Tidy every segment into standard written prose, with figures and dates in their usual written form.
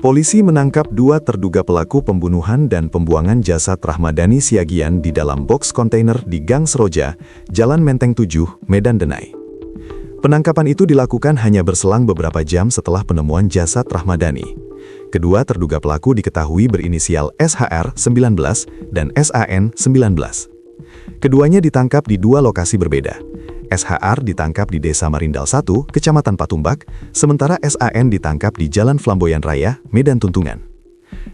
Polisi menangkap dua terduga pelaku pembunuhan dan pembuangan jasad Rahmadani Siagian di dalam boks kontainer di Gang Seroja, Jalan Menteng 7, Medan Denai. Penangkapan itu dilakukan hanya berselang beberapa jam setelah penemuan jasad Rahmadani. Kedua terduga pelaku diketahui berinisial SHR 19 dan SAN 19. Keduanya ditangkap di dua lokasi berbeda. SHR ditangkap di Desa Marindal 1, Kecamatan Patumbak, sementara SAN ditangkap di Jalan Flamboyan Raya, Medan Tuntungan.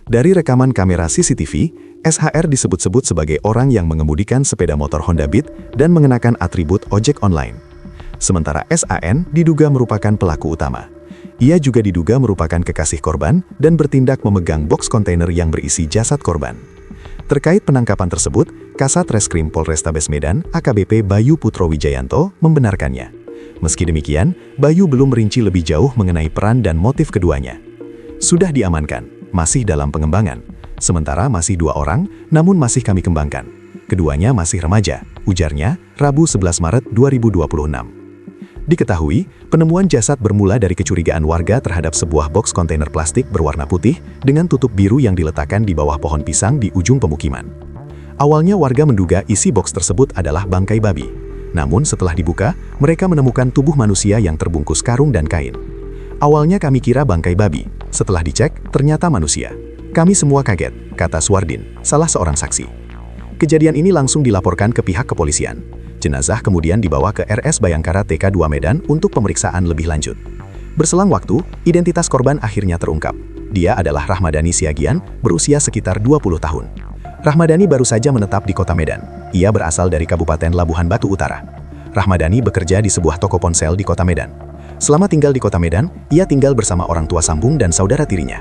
Dari rekaman kamera CCTV, SHR disebut-sebut sebagai orang yang mengemudikan sepeda motor Honda Beat dan mengenakan atribut ojek online. Sementara SAN diduga merupakan pelaku utama. Ia juga diduga merupakan kekasih korban dan bertindak memegang boks kontainer yang berisi jasad korban. Terkait penangkapan tersebut, Kasat Reskrim Polrestabes Medan, AKBP Bayu Putro Wijayanto, membenarkannya. Meski demikian, Bayu belum merinci lebih jauh mengenai peran dan motif keduanya. Sudah diamankan, masih dalam pengembangan. Sementara masih dua orang, namun masih kami kembangkan. Keduanya masih remaja, ujarnya, Rabu 11 Maret 2026. Diketahui, penemuan jasad bermula dari kecurigaan warga terhadap sebuah boks kontainer plastik berwarna putih dengan tutup biru yang diletakkan di bawah pohon pisang di ujung pemukiman. Awalnya warga menduga isi boks tersebut adalah bangkai babi. Namun setelah dibuka, mereka menemukan tubuh manusia yang terbungkus karung dan kain. Awalnya kami kira bangkai babi, setelah dicek, ternyata manusia. Kami semua kaget, kata Suwardin, salah seorang saksi. Kejadian ini langsung dilaporkan ke pihak kepolisian. Jenazah kemudian dibawa ke RS Bayangkara TK2 Medan untuk pemeriksaan lebih lanjut. Berselang waktu, identitas korban akhirnya terungkap. Dia adalah Rahmadani Siagian, berusia sekitar 20 tahun. Rahmadani baru saja menetap di kota Medan. Ia berasal dari Kabupaten Labuhan Batu Utara. Rahmadani bekerja di sebuah toko ponsel di kota Medan. Selama tinggal di kota Medan, ia tinggal bersama orang tua sambung dan saudara tirinya.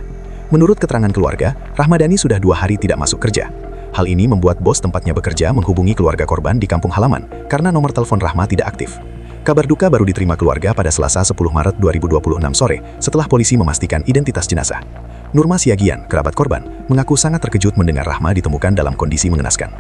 Menurut keterangan keluarga, Rahmadani sudah 2 hari tidak masuk kerja. Hal ini membuat bos tempatnya bekerja menghubungi keluarga korban di kampung halaman karena nomor telepon Rahma tidak aktif. Kabar duka baru diterima keluarga pada Selasa 10 Maret 2026 sore setelah polisi memastikan identitas jenazah. Nurma Siagian, kerabat korban, mengaku sangat terkejut mendengar Rahma ditemukan dalam kondisi mengenaskan.